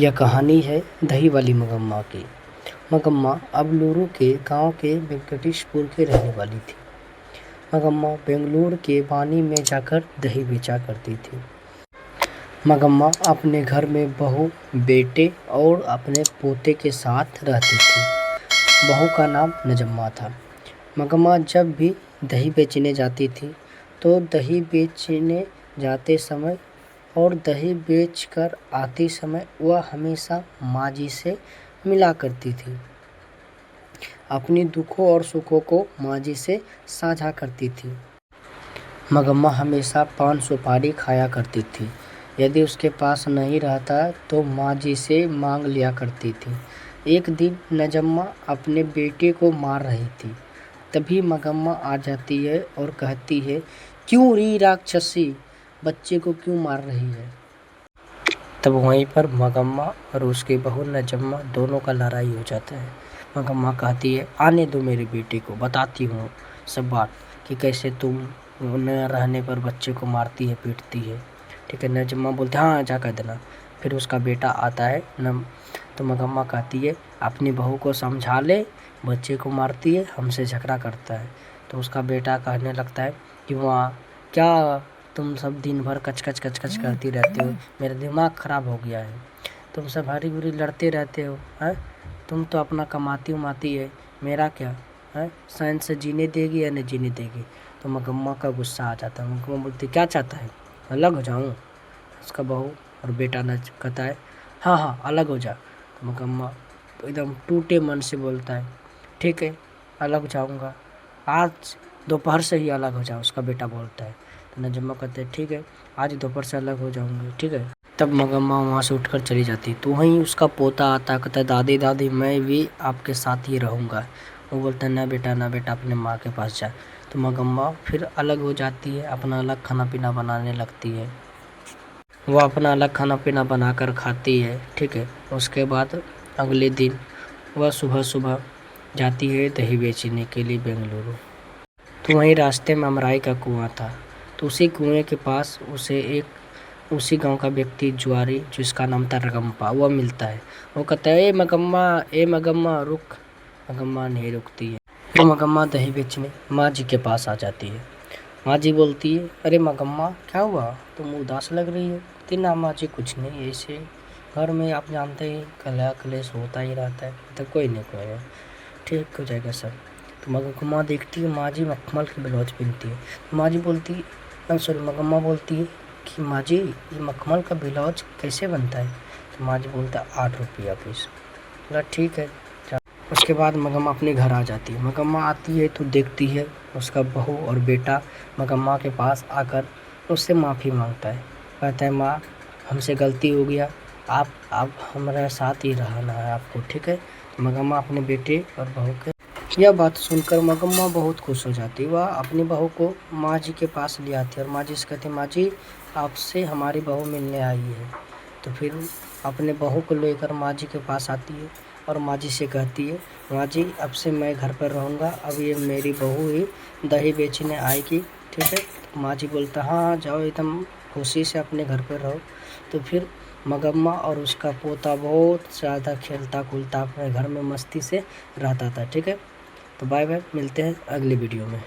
यह कहानी है दही वाली मगम्मा की। मगम्मा अब लुरु के गांव के वेंकटेशपुर की रहने वाली थी। मगम्मा बेंगलुरु के बानी में जाकर दही बेचा करती थी। मगम्मा अपने घर में बहू, बेटे और अपने पोते के साथ रहती थी। बहू का नाम नजम्मा था। मगम्मा जब भी दही बेचने जाती थी तो दही बेचने जाते समय और दही बेचकर आते समय वह हमेशा माँ जी से मिला करती थी। अपनी दुखों और सुखों को माँ जी से साझा करती थी। मगम्मा हमेशा पान सुपारी खाया करती थी। यदि उसके पास नहीं रहता तो माँ जी से मांग लिया करती थी। एक दिन नजम्मा अपने बेटे को मार रही थी। तभी मगम्मा आ जाती है और कहती है, क्यों री राक्षसी, बच्चे को क्यों मार रही है। तब वहीं पर मगम्मा और उसकी बहू नजम्मा दोनों का लड़ाई हो जाता है। मगम्मा कहती है, आने दो मेरे बेटे को, बताती हूँ सब बात कि कैसे तुम न रहने पर बच्चे को मारती है, पीटती है। ठीक है। नजम्मा बोलते हाँ जा कर देना। फिर उसका बेटा आता है तो मगम्मा कहती है, अपनी बहू को समझा ले, बच्चे को मारती है, हमसे झगड़ा करता है। तो उसका बेटा कहने लगता है कि वहाँ क्या तुम सब दिन भर कच कच करती रहते हो, मेरा दिमाग ख़राब हो गया है। तुम सब हरी बुरी लड़ते रहते हो, हैं? तुम तो अपना कमाती उमाती है, मेरा क्या है? साइंस से जीने देगी या नहीं जीने देगी। तो मगम्मा का गुस्सा आ जाता है। मगम्मा बोलती क्या चाहता है, अलग हो जाऊँ। उसका बहू और बेटा नच कहता है हाँ अलग हो जा। तो मगम्मा तो एकदम टूटे मन से बोलता है, ठीक है अलग जाऊँगा, आज दोपहर से ही अलग हो जाओ। उसका बेटा बोलता है। तो नजम्मा कहते हैं ठीक है आज दोपहर से अलग हो जाऊंगी, ठीक है। तब मगम्मा वहाँ से उठकर चली जाती। तो वहीं उसका पोता आता, कहता है दादी दादी मैं भी आपके साथ ही रहूँगा। वो बोलता है ना बेटा अपने माँ के पास जा। तो मगम्मा फिर अलग हो जाती है, अपना अलग खाना पीना बनाने लगती है। वह अपना अलग खाना पीना बनाकर खाती है, ठीक है। उसके बाद अगले दिन वह सुबह सुबह जाती है दही बेचने के लिए बेंगलुरु। तो वहीं रास्ते में अमराई का कुआं था। तो उसी कुएं के पास उसी गांव का व्यक्ति जुआरी, जिसका नाम था रगम्पा, वह मिलता है। वो कहता है ए मगम्मा रुक। मगम्मा नहीं रुकती है। तो मगम्मा दही बेचने माँ जी के पास आ जाती है। माँ जी बोलती है, अरे मगम्मा क्या हुआ, तुम उदास लग रही हो। कहती ना माँ जी कुछ नहीं, ऐसे घर में आप जानते ही कलह कलेश होता ही रहता है। तो कोई नहीं ठीक हो जाएगा सब। तो मगम्मा देखती है माँ जी मखमल की ब्लाउज पहनती है। माँ जी बोलती है मगम्मा बोलती है कि माँ जी ये मखमल का ब्लाउज कैसे बनता है। तो माँ जी बोलता है 8 रुपया पीस। बोला ठीक है। उसके बाद मगम्मा अपने घर आ जाती है। मगम्मा आती है तो देखती है उसका बहू और बेटा मगम्मा के पास आकर उससे माफ़ी मांगता है। कहता है माँ हमसे गलती हो गया, आप हमारे साथ ही रहना है आपको, ठीक है। मगम्मा अपने बेटे और बहू के यह बात सुनकर मगम्मा बहुत खुश हो जाती। वह अपनी बहू को माँ जी के पास ले आती है और माँ जी से कहती माँ जी आपसे हमारी बहू मिलने आई है। तो फिर अपने बहू को लेकर माँ जी के पास आती है और माँ जी से कहती है माँ जी अब से मैं घर पर रहूँगा, अब ये मेरी बहू ही दही बेचने आएगी, ठीक है। तो माँ जी बोलता हाँ जाओ एकदम खुशी से अपने घर पर रहो। तो फिर मगम्मा और उसका पोता बहुत ज़्यादा खेलता कूदता अपने घर में मस्ती से रहता था, ठीक है। तो बाय बाय, मिलते हैं अगली वीडियो में।